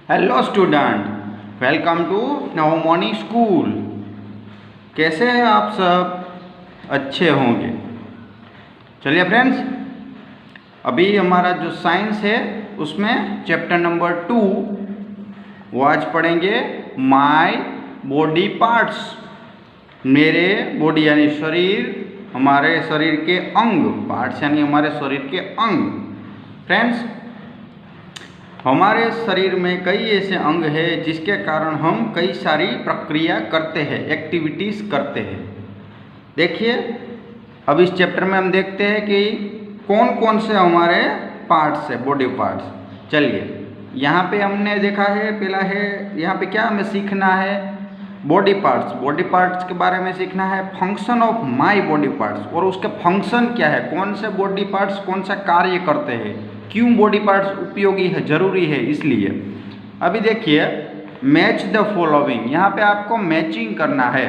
Hello student, welcome to Navmoni school. कैसे हैं आप सब? अच्छे होंगे। चलिए फ्रेंड्स, अभी हमारा जो साइंस है उसमें चैप्टर नंबर 2 वो आज पढ़ेंगे माय बॉडी पार्ट्स। मेरे बॉडी यानी शरीर, हमारे शरीर के अंग, पार्ट्स यानी हमारे शरीर के अंग। फ्रेंड्स, हमारे शरीर में कई ऐसे अंग हैं जिसके कारण हम कई सारी प्रक्रिया करते हैं, एक्टिविटीज़ करते हैं। देखिए, अब इस चैप्टर में हम देखते हैं कि कौन कौन से हमारे पार्ट्स है, बॉडी पार्ट्स। चलिए, यहाँ पे हमने देखा है, पहला है यहाँ पे क्या हमें सीखना है, बॉडी पार्ट्स। बॉडी पार्ट्स के बारे में सीखना है, function of my body parts, और उसके फंक्शन क्या है, कौन से बॉडी पार्ट्स कौन सा कार्य करते हैं, क्यों बॉडी पार्ट्स उपयोगी है, जरूरी है इसलिए। अभी देखिए, मैच द फॉलोइंग, यहाँ पे आपको मैचिंग करना है।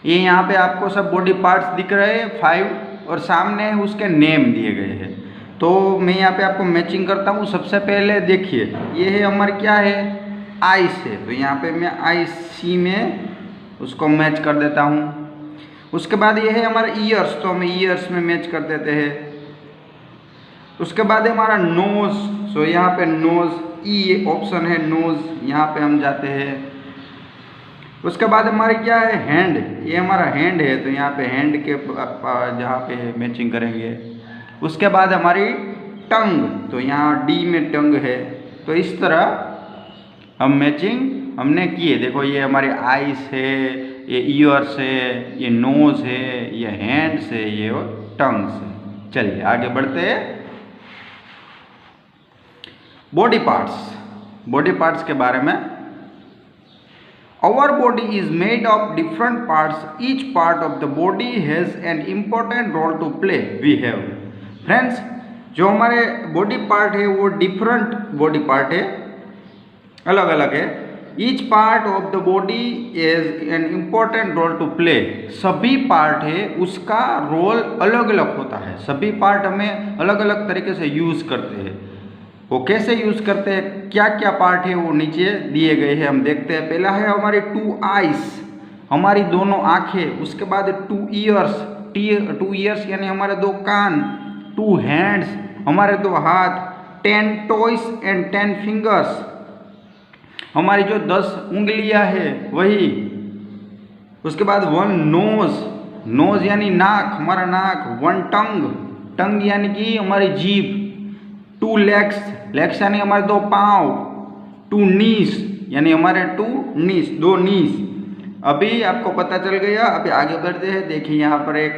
ये यहाँ पे आपको सब बॉडी पार्ट्स दिख रहे हैं 5, और सामने उसके नेम दिए गए हैं। तो मैं यहाँ पे आपको मैचिंग करता हूँ। सबसे पहले देखिए, ये है हमारे क्या है, आइस है, तो यहाँ पे मैं आईसी में उसको मैच कर देता हूँ। उसके बाद ये है हमारा ईयर्स, तो हम ईयर्स में मैच कर देते हैं। उसके बाद है हमारा नोज, सो यहाँ पे नोज, ई ऑप्शन है नोज, यहाँ पे हम जाते हैं। उसके बाद हमारे क्या है, हैंड, ये हमारा हैंड है, तो यहाँ पे हैंड के जहाँ पे मैचिंग करेंगे। उसके बाद हमारी टंग, तो यहाँ डी में टंग है, तो इस तरह हम मैचिंग हमने किए। देखो, ये हमारी आइस है, ये ईयर्स है, ये नोज है, ये हैंड्स है, ये टंग्स है। चलिए आगे बढ़ते हैं। बॉडी पार्ट्स, बॉडी पार्ट्स के बारे में। Our body is made of different parts, each part of the body has an important role to play, we have. Friends, जो हमारे बॉडी पार्ट है वो डिफरेंट बॉडी पार्ट है, अलग अलग है। Each part of the body is an important role to play, सभी part है उसका रोल अलग अलग होता है। सभी पार्ट हमें अलग अलग तरीके से यूज़ करते हैं। वो कैसे यूज़ करते हैं, क्या क्या पार्ट है, वो नीचे दिए गए हैं, हम देखते हैं। पहला है हमारी 2 आइस, हमारी दोनों आँखें। उसके बाद 2 ईयर्स, 2 ईयर्स यानी हमारे 2 कान। 2 हैंड्स, हमारे 2 हाथ। 10 टोइस एंड 10 फिंगर्स, हमारी जो 10 उंगलियां है वही। उसके बाद 1 नोज, नोज यानी नाक, हमारा नाक। 1 टंग, टंग यानी कि हमारी जीभ। 2 लेग्स, लेग्स यानी हमारे 2 पाँव। 2 नीस यानी हमारे 2 नीस, 2 नीस। अभी आपको पता चल गया। अभी आगे बढ़ते हैं। देखिए, यहाँ पर एक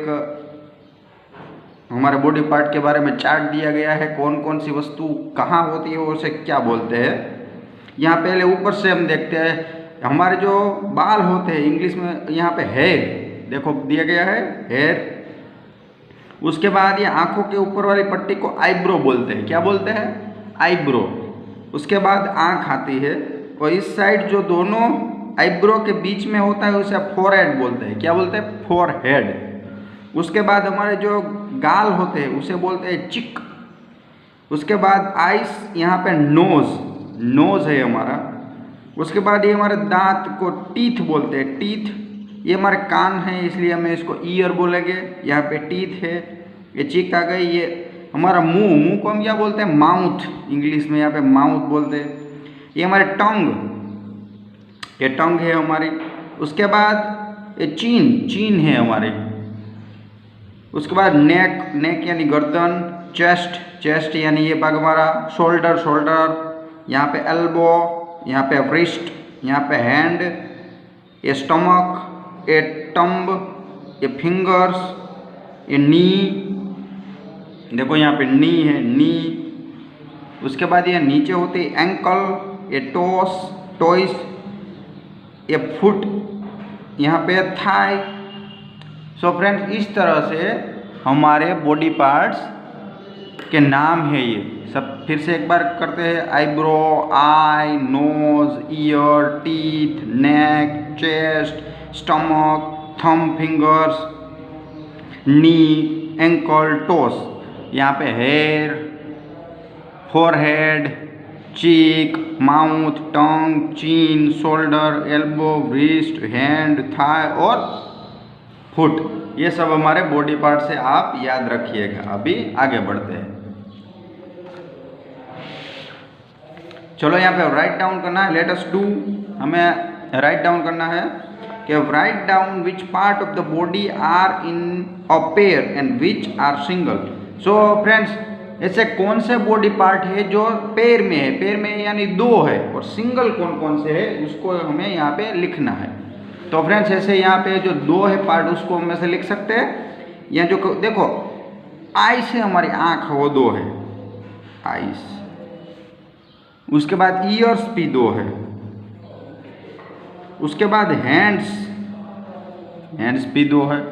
हमारे बॉडी पार्ट के बारे में चार्ट दिया गया है, कौन कौन सी वस्तु कहाँ होती है, उसे क्या बोलते हैं। यहाँ पहले ऊपर से हम देखते हैं, हमारे जो बाल होते हैं, इंग्लिश में यहाँ पे हेयर, देखो दिया गया है हेयर। उसके बाद ये आंखों के ऊपर वाली पट्टी को आईब्रो बोलते हैं। क्या बोलते हैं? आईब्रो। उसके बाद आंख आती है, और इस साइड जो दोनों आईब्रो के बीच में होता है उसे फोरहेड बोलते हैं। क्या बोलते हैं? फोरहेड। उसके बाद हमारे जो गाल होते हैं उसे बोलते हैं चिक। उसके बाद आइस, यहाँ पे नोज, नोज है हमारा। उसके बाद ये हमारे दांत को टीथ बोलते हैं, टीथ। ये हमारे कान हैं, इसलिए हमें इसको ईयर बोलेंगे। यहाँ पे टीथ है, ये चिक आ गई। ये हमारा मुंह, मुंह को हम क्या बोलते हैं? माउथ, इंग्लिश में यहाँ पे माउथ बोलते हैं। ये हमारे टंग, ये टंग है हमारी। उसके बाद ये चीन, चीन है हमारी। उसके बाद नेक, नेक यानी गर्दन। चेस्ट, चेस्ट यानी ये भाग हमारा। Shoulder, shoulder. यहाँ पे एल्बो, यहाँ पे रिस्ट, यहाँ पे हैंड। ये स्टमक, ये टम्ब, ये फिंगर्स, ये नी, देखो यहाँ पे नी है, नी। उसके बाद ये नीचे होती है एंकल, ये टोस, टोइस, ये फुट, यहाँ पे थाई। सो फ्रेंड्स, इस तरह से हमारे बॉडी पार्ट्स के नाम है ये सब। फिर से एक बार करते हैं। Eyebrow, eye, nose, ear, teeth, neck, chest, stomach, thumb, fingers, knee, ankle, toes. यहाँ पे hair, forehead, cheek, mouth, tongue, chin, shoulder, elbow, wrist, hand, thigh और फुट। ये सब हमारे बॉडी पार्ट से आप याद रखिएगा। अभी आगे बढ़ते हैं। चलो यहाँ पे राइट डाउन करना है। लेट अस डू, हमें राइट डाउन करना है कि write down which part of the body are in a pair and which are single. So friends, ऐसे कौन से बॉडी पार्ट है जो पेयर में है, पेयर में यानी दो है, और सिंगल कौन कौन से है उसको हमें यहाँ पे लिखना है। तो फ्रेंड्स ऐसे यहाँ पे जो दो है पार्ट उसको हम ऐसे लिख सकते हैं। या जो देखो आइस है, हमारी आँख वो दो है, आइस। उसके बाद ईयर्स भी दो है। उसके बाद हैंड्स, हैंड्स भी दो है।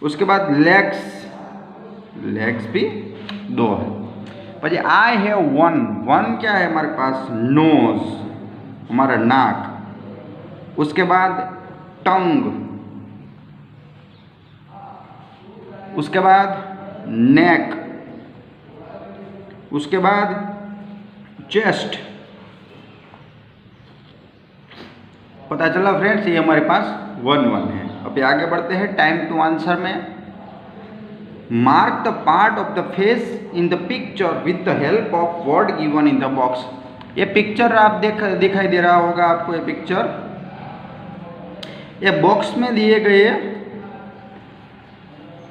उसके बाद लेग्स, लेग्स भी दो है। पर आई है वन, वन क्या है हमारे पास, नोज, हमारा नाक। उसके बाद टंग, उसके बाद नेक, उसके बाद चेस्ट। पता चला फ्रेंड्स, ये हमारे पास वन वन है। अभी आगे बढ़ते हैं टाइम टू आंसर में। Mark the part of the face in the picture with the help of word given in the box. ये पिक्चर आप दिखाई दे रहा होगा आपको, ये पिक्चर, ये बॉक्स में दिए गए,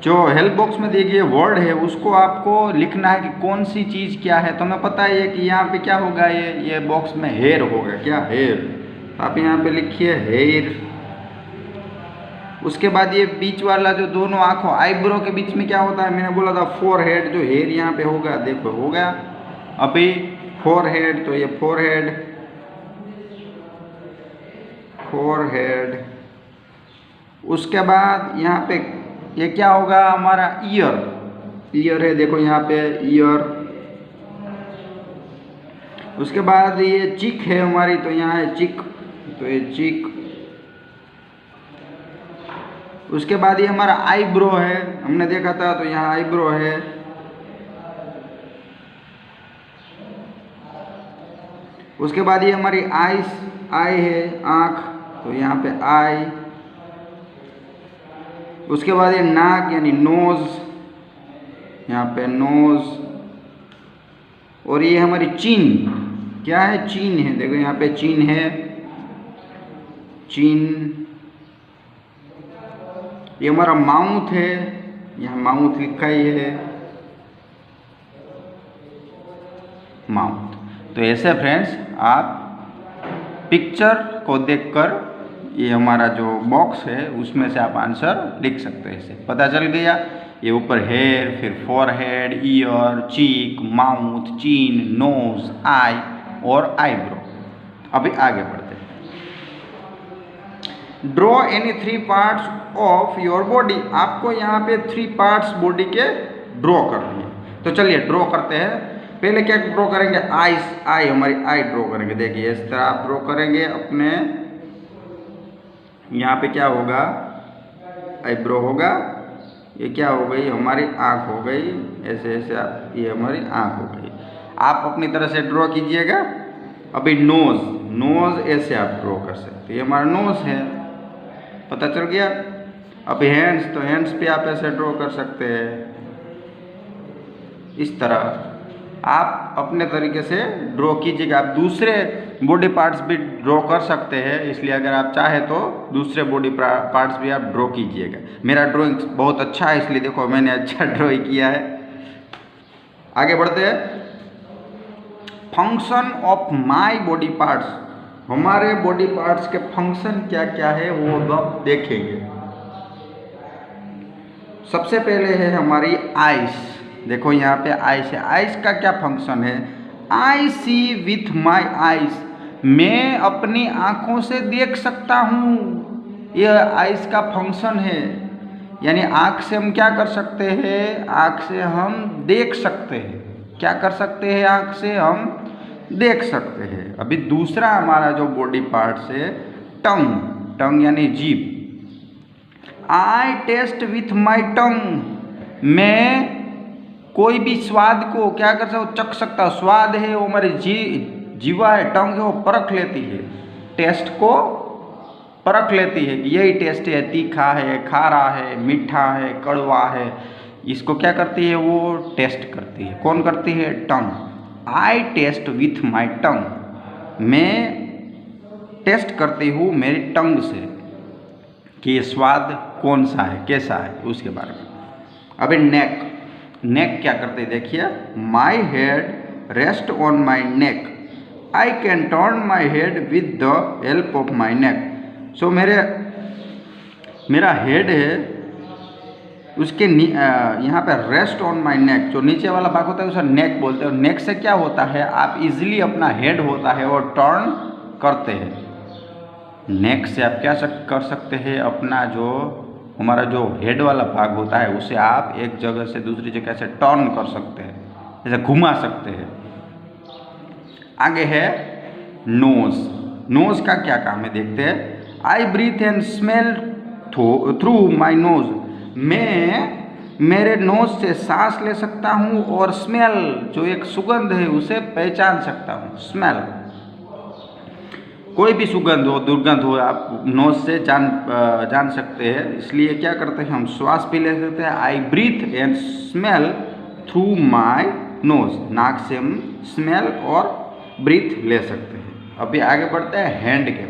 जो हेल्प बॉक्स में दिए गए वर्ड है उसको आपको लिखना है कि कौन सी चीज़ क्या है। तो हमें पता है कि यहाँ पे क्या होगा, ये बॉक्स में हेयर होगा, क्या हेयर। तो आप यहाँ पे लिखिए हेयर। उसके बाद ये बीच वाला जो दोनों आंखों, आईब्रो के बीच में क्या होता है, मैंने बोला था फोरहेड, जो हेयर यहाँ पे होगा, देखो हो गया। अभी फोरहेड, तो ये फोरहेड, फोरहेड। उसके बाद यहाँ पे ये क्या होगा, हमारा ईयर, ईयर है, देखो यहाँ पे ईयर। उसके बाद ये चिक है हमारी, तो यहाँ है चिक, तो ये चिक। उसके बाद ये हमारा आईब्रो है, हमने देखा था, तो यहाँ आईब्रो है। उसके बाद ये हमारी आईस, आई है आँख, तो यहाँ पे आई। उसके बाद ये नाक यानी नोज, यहाँ पे नोज। और ये हमारी चिन, क्या है, चिन है, देखो यहाँ पे चिन है, चिन। ये हमारा माउथ है, यहाँ माउथ लिखा ही है, माउथ। तो ऐसे फ्रेंड्स आप पिक्चर को देखकर ये हमारा जो बॉक्स है उसमें से आप आंसर लिख सकते हैं। इसे पता चल गया, ये ऊपर हेयर, फिर फोरहेड, ईयर, चीक, माउथ, चिन, नोज, आई और आईब्रो। अभी आगे बढ़ते हैं। Draw any 3 parts of your body. आपको यहाँ पे 3 पार्ट्स बॉडी के ड्रॉ करनी है। तो चलिए ड्रॉ करते हैं। पहले क्या ड्रॉ करेंगे, आईस, आई, हमारी आई ड्रॉ करेंगे। देखिए इस तरह आप ड्रॉ करेंगे अपने, यहाँ पे क्या होगा, आईब्रो होगा, ये क्या हो गई, हमारी आँख हो गई, ऐसे ऐसे आप, ये हमारी आँख हो गई। आप अपनी तरह से ड्रॉ कीजिएगा। अभी नोज, नोज ऐसे आप ड्रॉ कर सकते, ये हमारा नोज है, पता चल गया। अभी हैंड्स, तो हैंड्स पे आप ऐसे ड्रॉ कर सकते हैं। इस तरह आप अपने तरीके से ड्रॉ कीजिएगा। आप दूसरे बॉडी पार्ट्स भी ड्रॉ कर सकते हैं, इसलिए अगर आप चाहे तो दूसरे बॉडी पार्ट्स भी आप ड्रॉ कीजिएगा। मेरा ड्राइंग बहुत अच्छा है, इसलिए देखो मैंने अच्छा ड्रॉइंग किया है। आगे बढ़ते हैं। Function of my body parts. हमारे बॉडी पार्ट्स के फंक्शन क्या क्या है वो अब देखेंगे। सबसे पहले है हमारी आइस। देखो यहाँ पे आइस है। आइस का क्या फंक्शन है, आई सी विथ माई आइस। मैं अपनी आँखों से देख सकता हूँ, यह आइस का फंक्शन है। यानी आँख से हम क्या कर सकते हैं, आँख से हम देख सकते हैं। क्या कर सकते हैं, आँख से हम देख सकते हैं। अभी दूसरा हमारा जो बॉडी पार्ट्स है, टंग, टंग यानी जीभ। आई टेस्ट विथ माई टंग। मैं कोई भी स्वाद को क्या कर सकता हूँ, चख सकता हूँ। स्वाद है वो हमारे जीवा है, टंग है, वो परख लेती है, टेस्ट को परख लेती है कि यही टेस्ट है, तीखा है, खारा है, मीठा है, कड़वा है। इसको क्या करती है, वो टेस्ट करती है। कौन करती है, टंग। आई टेस्ट विथ माई टंग, मैं टेस्ट करती हूँ मेरी टंग से कि ये स्वाद कौन सा है, कैसा है, उसके बारे में। अभी नेक, नेक क्या करते हैं देखिए, my head rest on my neck, I can turn my head with the help of my neck. So मेरा हेड है, उसके यहाँ पे रेस्ट ऑन माई नेक, जो नीचे वाला भाग होता है उसे नेक बोलते हैं। और नेक से क्या होता है, आप इजीली अपना हेड होता है और टर्न करते हैं। नेक से आप क्या कर सकते हैं, अपना जो हमारा जो हेड वाला भाग होता है उसे आप एक जगह से दूसरी जगह से टर्न कर सकते हैं, जैसे घुमा सकते हैं। आगे है नोज। नोज का क्या काम है देखते हैं। I breathe and smell through my nose, मैं मेरे नोज से सांस ले सकता हूँ और स्मेल जो एक सुगंध है उसे पहचान सकता हूँ। स्मेल, कोई भी सुगंध हो, दुर्गंध हो, आप नोज से जान सकते हैं। इसलिए क्या करते हैं, हम श्वास भी ले सकते हैं। I breathe and smell through my nose, नाक से हम स्मेल और ब्रीथ ले सकते हैं। अभी आगे बढ़ते हैं हैंड के।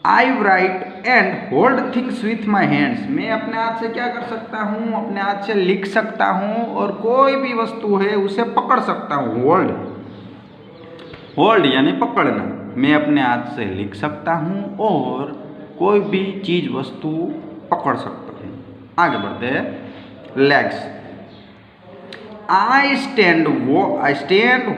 I write and hold things with my hands, मैं अपने हाथ से क्या कर सकता हूँ, अपने हाथ से लिख सकता हूँ और कोई भी वस्तु है उसे पकड़ सकता हूँ। होल्ड, होल्ड यानी पकड़ना। मैं अपने हाथ से लिख सकता हूँ और कोई भी चीज़ वस्तु पकड़ सकता हूँ। आगे बढ़ते हैं legs. I stand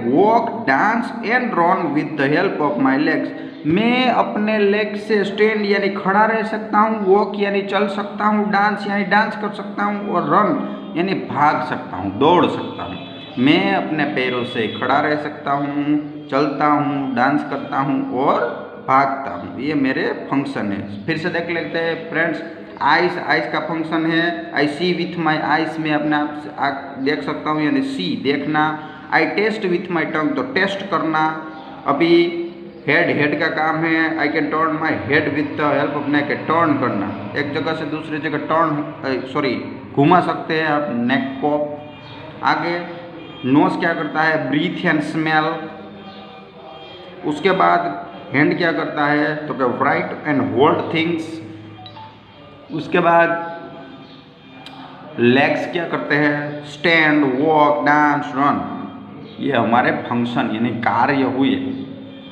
walk dance and run with the help of my legs, मैं अपने लेग से स्टैंड यानी खड़ा रह सकता हूँ, वॉक यानी चल सकता हूँ, डांस यानी डांस कर सकता हूँ और रन यानी भाग सकता हूँ, दौड़ सकता हूँ। मैं अपने पैरों से खड़ा रह सकता हूँ, चलता हूँ, डांस करता हूँ और भागता हूँ। ये मेरे फंक्शन है। फिर से देख लेते हैं फ्रेंड्स। आइस, आइस का फंक्शन है आई सी विथ माई आइस, मैं अपने आप से देख सकता हूँ यानी सी देखना। आई टेस्ट विथ माई टंग, तो टेस्ट करना। अभी हेड, हेड का काम है आई can turn my head with the help of neck, turn करना, एक जगह से दूसरी जगह टर्न घुमा सकते हैं आप नेक को। आगे नोज क्या करता है, ब्रीथ एंड स्मेल। उसके बाद हैंड क्या करता है, तो क्या राइट एंड होल्ड थिंग्स। उसके बाद लेग्स क्या करते हैं, स्टैंड, वॉक, डांस, रन। ये हमारे फंक्शन यानी कार्य हुए।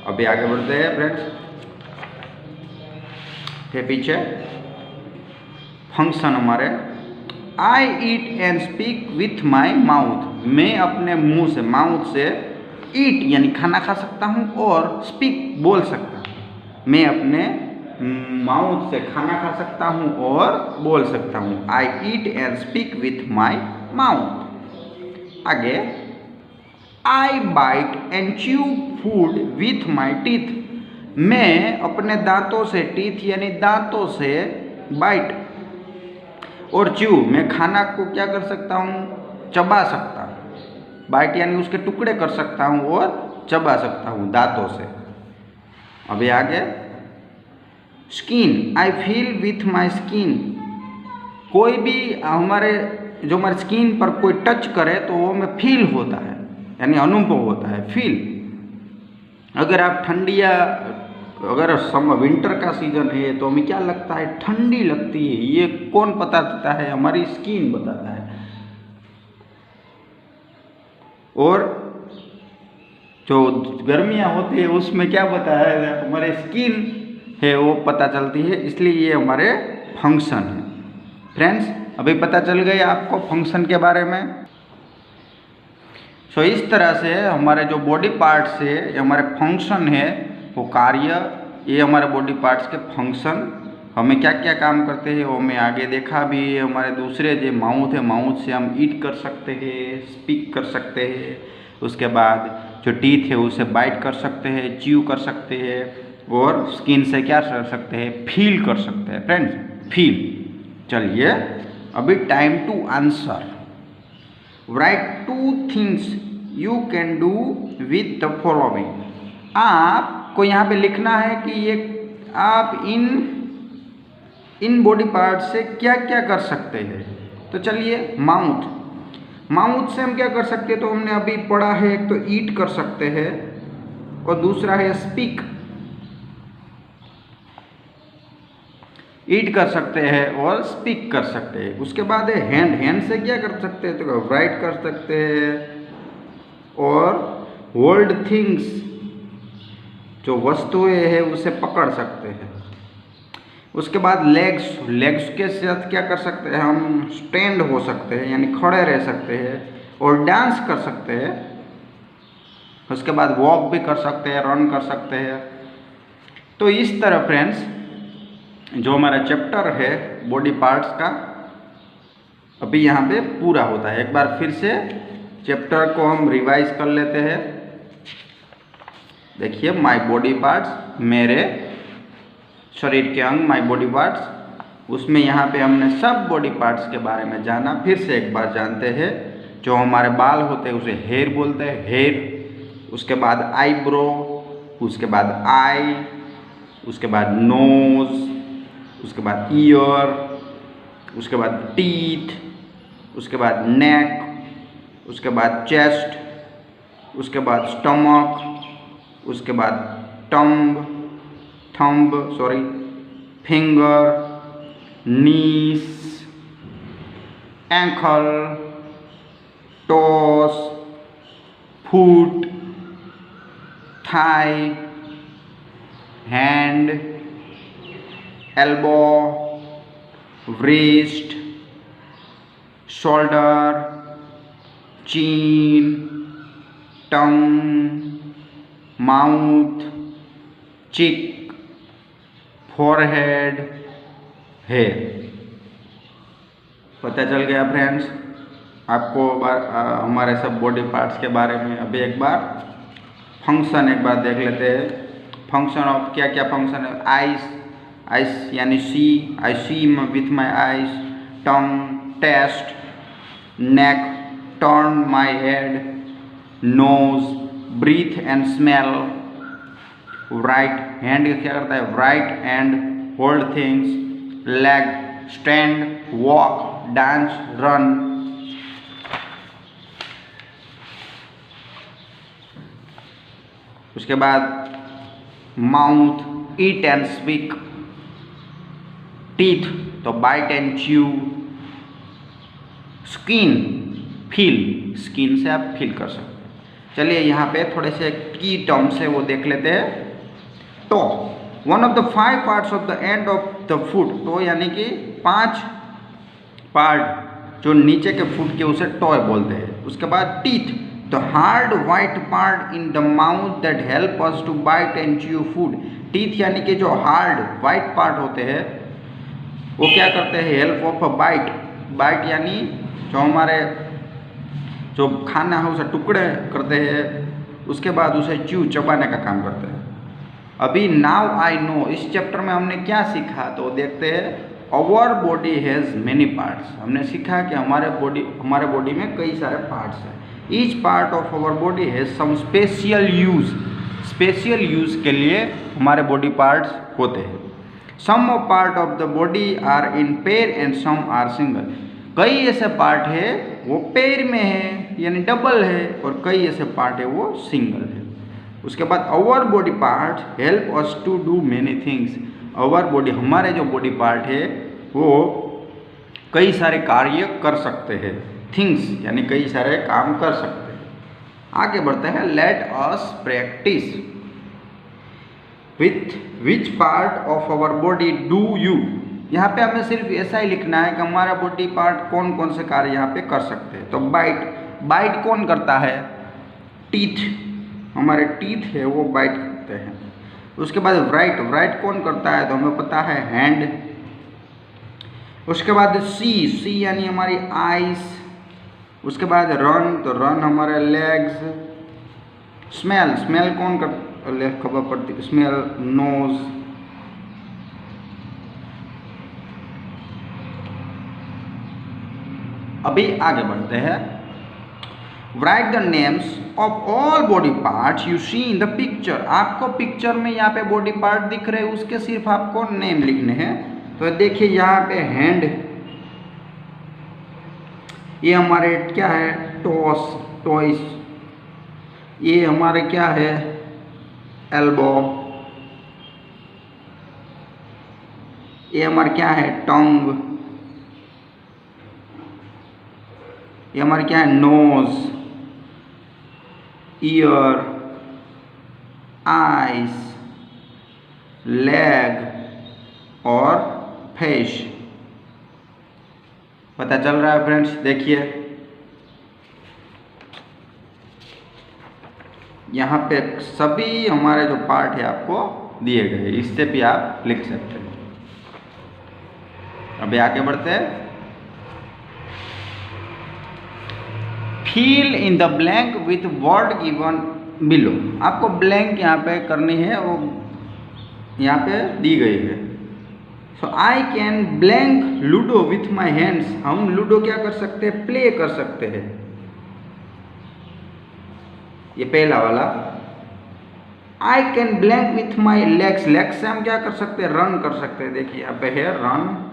अभी आगे बढ़ते हैं फ्रेंड्स के पीछे फंक्शन हमारे। I eat and speak with my mouth, मैं अपने मुंह से, माउथ से ईट यानी खाना खा सकता हूँ और स्पीक बोल सकता हूँ। मैं अपने माउथ से खाना खा सकता हूँ और बोल सकता हूँ। I eat and speak with my mouth. आगे I bite and chew food with my teeth, मैं अपने दांतों से, टीथ यानी दांतों से, बाइट और च्यू, मैं खाना को क्या कर सकता हूँ, चबा सकता हूँ। बाइट यानी उसके टुकड़े कर सकता हूँ और चबा सकता हूँ दांतों से। अभी आगे skin, I feel with my skin, कोई भी हमारे स्किन पर कोई टच करे तो वो में फील होता है यानी अनुभव होता है, फील। अगर आप ठंडिया, अगर विंटर का सीजन है तो हमें क्या लगता है, ठंडी लगती है। ये कौन बताता है, हमारी स्किन बताता है। और जो गर्मियाँ होती है उसमें क्या बताया है, हमारे स्किन है वो पता चलती है। इसलिए ये हमारे फंक्शन है। फ्रेंड्स अभी पता चल गई आपको फंक्शन के बारे में। सो इस तरह से हमारे जो बॉडी पार्ट्स है, ये हमारे फंक्शन है, वो कार्य, ये हमारे बॉडी पार्ट्स के फंक्शन हमें क्या क्या काम करते हैं वो हमें आगे देखा भी है। हमारे दूसरे जो माउथ है, माउथ से हम ईट कर सकते हैं, स्पीक कर सकते हैं। उसके बाद जो टीथ है उसे बाइट कर सकते हैं, च्यू कर सकते हैं और स्किन से क्या कर सकते हैं, फील कर सकते हैं। Friends feel. चलिए अभी time to answer. Write two things you can do with the following. आपको यहाँ पे लिखना है कि ये आप इन बॉडी पार्ट से क्या क्या कर सकते हैं। तो चलिए, माउथ से हम क्या कर सकते हैं, तो हमने अभी पढ़ा है, एक तो ईट कर सकते हैं और दूसरा है स्पीक। ईट कर सकते हैं और स्पीक कर सकते हैं। उसके बाद है हैंड से क्या कर सकते हैं, तो राइट कर सकते हैं और होल्ड थिंग्स, जो वस्तुएं हैं उसे पकड़ सकते हैं। उसके बाद लेग्स के साथ क्या कर सकते हैं, हम स्टैंड हो सकते हैं यानी खड़े रह सकते हैं और डांस कर सकते हैं। उसके बाद वॉक भी कर सकते हैं, रन कर सकते हैं। तो इस तरह फ्रेंड्स जो हमारा चैप्टर है बॉडी पार्ट्स का अभी यहाँ पे पूरा होता है। एक बार फिर से चैप्टर को हम रिवाइज कर लेते हैं। देखिए, माय बॉडी पार्ट्स, मेरे शरीर के अंग, माय बॉडी पार्ट्स, उसमें यहाँ पे हमने सब बॉडी पार्ट्स के बारे में जाना। फिर से एक बार जानते हैं, जो हमारे बाल होते हैं उसे हेयर बोलते हैं, हेयर। उसके बाद आईब्रो, उसके बाद आई, उसके बाद नोज, उसके बाद ईयर, उसके बाद टीथ, उसके बाद नेक, उसके बाद चेस्ट, उसके बाद स्टमक, उसके बाद thumb, finger, knees, ankle, toes, foot, thigh, hand, elbow, wrist, shoulder, chin, tongue, mouth, cheek, forehead, hair। पता चल गया फ्रेंड्स आपको हमारे सब बॉडी पार्ट्स के बारे में। अभी एक बार फंक्शन एक बार देख लेते हैं। फंक्शन ऑफ क्या क्या फंक्शन है, आइस यानी see, I see with my eyes, tongue, taste, neck, turn my head, nose, breathe and smell, right hand क्या करता है, write and hold things, leg, stand, walk, dance, run. उसके बाद mouth, eat and speak, teeth to bite and chew, skin, feel, skin से आप feel कर सकते हैं। चलिए यहाँ पे थोड़े से की टर्म्स है वो देख लेते हैं। Toe, one of the 5 parts of the end of the foot. Toe यानी कि 5 पार्ट जो नीचे के फुट के उसे टॉय बोलते हैं। उसके बाद teeth, the hard white part in the mouth that help us to bite and chew food. Teeth यानी कि जो हार्ड वाइट पार्ट होते हैं वो क्या करते हैं, help of a bite. Bite यानी जो हमारे जो खाना है उसे टुकड़े करते हैं, उसके बाद उसे चबाने का काम करते हैं। अभी नाउ आई नो, इस चैप्टर में हमने क्या सीखा तो देखते हैं। अवर बॉडी हैज़ मेनी पार्ट्स। हमने सीखा कि हमारे बॉडी में कई सारे पार्ट्स हैं। Each part of our body has some special use. Special use के लिए हमारे बॉडी पार्ट्स होते हैं। Some part of the body are in pair and some are single. कई ऐसे पार्ट है वो पेयर में है यानी डबल है, और कई ऐसे पार्ट है वो सिंगल है। उसके बाद our body part help us to do many things. Our body, हमारे जो बॉडी पार्ट है वो कई सारे कार्य कर सकते हैं। थिंग्स यानी कई सारे काम कर सकते हैं। आगे बढ़ते हैं। Let us practise with which part of our body do you. यहाँ पे हमें सिर्फ ऐसा ही लिखना है कि हमारा बॉडी पार्ट कौन कौन से कार्य यहाँ पे कर सकते हैं। तो बाइट कौन करता है, टीथ, हमारे टीथ है वो बाइट करते हैं। उसके बाद राइट कौन करता है तो हमें पता है, हैंड। उसके बाद सी यानी हमारी आइस। उसके बाद रन, तो रन हमारे लेग्स। स्मेल कौन कर खबर पड़ती, स्मेल, नोज। अभी आगे बढ़ते हैं। Write the names of all body parts you see in the picture. आपको पिक्चर में यहाँ पे बॉडी पार्ट दिख रहे हैं, उसके सिर्फ आपको नेम लिखने हैं। तो देखिए यहाँ पे हैंड, ये हमारे क्या है टॉयस, ये हमारे क्या है एल्बो, ये हमारे क्या है टंग, ये हमारे क्या है नोज, ईयर, आइज, लेग और फेस। पता चल रहा है फ्रेंड्स? देखिए यहाँ पे सभी हमारे जो पार्ट है आपको दिए गए, इससे भी आप लिख सकते हैं। अभी आगे बढ़ते हैं। Fill in the blank with word given below. आपको ब्लैंक यहाँ पे करनी है, वो यहाँ पे दी गई है। So I can blank ludo with my hands. हम लूडो क्या कर सकते हैं? प्ले कर सकते हैं। ये पहला वाला। आई can blank with my legs. Legs से हम क्या कर सकते हैं? रन कर सकते हैं। देखिए यहाँ पे है रन।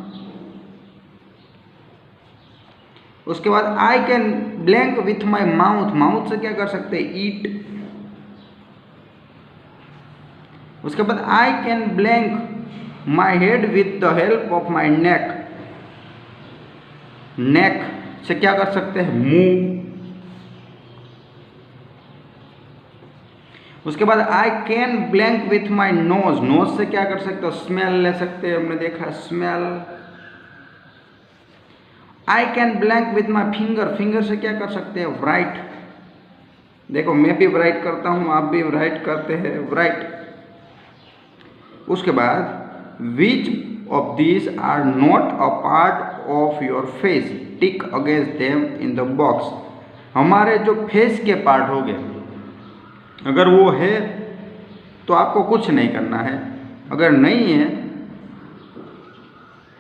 उसके बाद I can blank with my mouth. Mouth से क्या कर सकते हैं? ईट। उसके बाद I can blank my head with the help of my neck. Neck से क्या कर सकते हैं? मूव। उसके बाद I can blank with my nose. Nose से क्या कर सकते हो? स्मेल ले सकते हैं, हमने देखा smell. I can blank with my finger. Finger से क्या कर सकते हैं? राइट। देखो मैं भी राइट करता हूं, आप भी राइट करते हैं, राइट। उसके बाद which of these are not a part of your face, tick against them in the box. हमारे जो फेस के पार्ट हो गए, अगर वो है तो आपको कुछ नहीं करना है, अगर नहीं है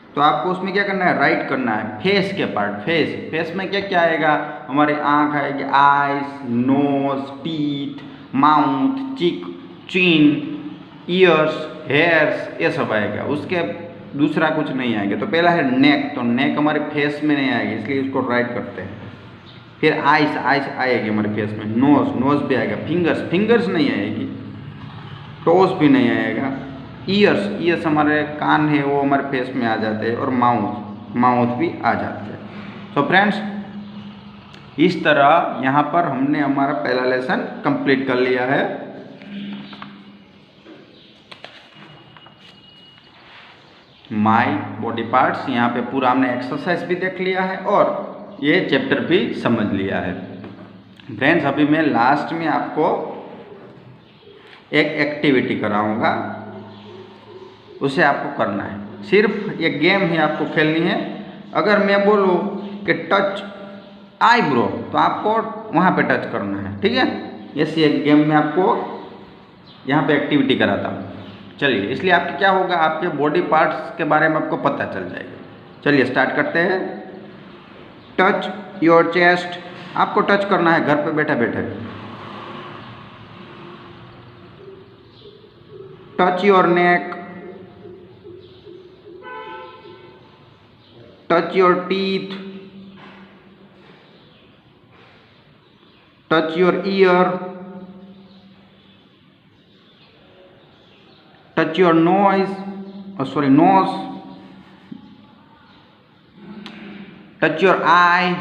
तो आपको उसमें क्या करना है? राइट करना है। फेस के पार्ट, फेस में क्या क्या आएगा? हमारी आँख आएगी, आइज, नोज, टीथ, माउथ, चिक, चिन, ईयर्स, हेयर्स, ये सब आएगा। उसके दूसरा कुछ नहीं आएगा। तो पहला है नेक, तो नेक हमारे फेस में नहीं आएगी, इसलिए उसको राइट करते हैं। फिर आइस आएगी हमारे फेस में। नोज भी आएगा। फिंगर्स नहीं आएगी। टोस भी नहीं आएगा। ईयर्स हमारे कान है, वो हमारे फेस में आ जाते हैं। और माउथ भी आ जाते हैं। तो फ्रेंड्स इस तरह यहाँ पर हमने हमारा पहला लेसन कंप्लीट कर लिया है। माई बॉडी पार्ट्स, यहाँ पे पूरा हमने एक्सरसाइज भी देख लिया है और ये चैप्टर भी समझ लिया है। फ्रेंड्स अभी मैं लास्ट में आपको एक एक्टिविटी कराऊंगा, उसे आपको करना है। सिर्फ ये गेम ही आपको खेलनी है। अगर मैं बोलूँ कि टच आईब्रो, तो आपको वहाँ पे टच करना है, ठीक है? ऐसी एक गेम में आपको यहाँ पे एक्टिविटी कराता हूँ। चलिए, इसलिए आपके क्या होगा, आपके बॉडी पार्ट्स के बारे में आपको पता चल जाएगा। चलिए स्टार्ट करते हैं। टच योर चेस्ट, आपको टच करना है घर पे बैठे बैठे। Touch your neck, touch your teeth, touch your year, touch your nose, touch your eye,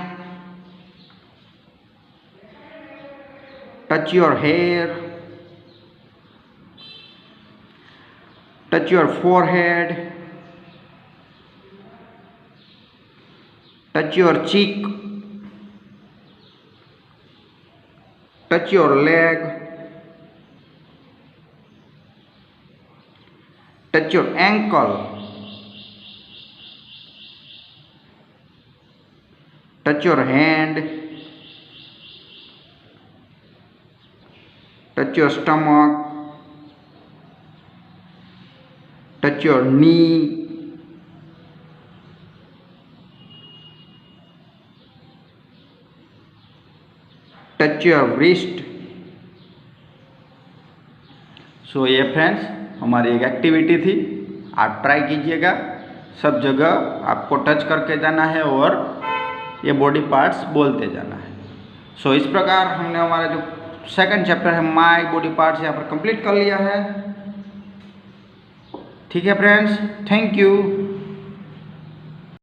touch your hair, touch your forehead, touch your cheek, touch your leg, touch your ankle, touch your hand, touch your stomach, touch your knee, touch your wrist। सो ये friends हमारी एक activity थी, आप try कीजिएगा। सब जगह आपको touch करके जाना है और ये बॉडी पार्ट्स बोलते जाना है। सो इस प्रकार हमने हमारा जो सेकंड चैप्टर है माय बॉडी पार्ट्स यहाँ पर कंप्लीट कर लिया है। ठीक है फ्रेंड्स, थैंक यू।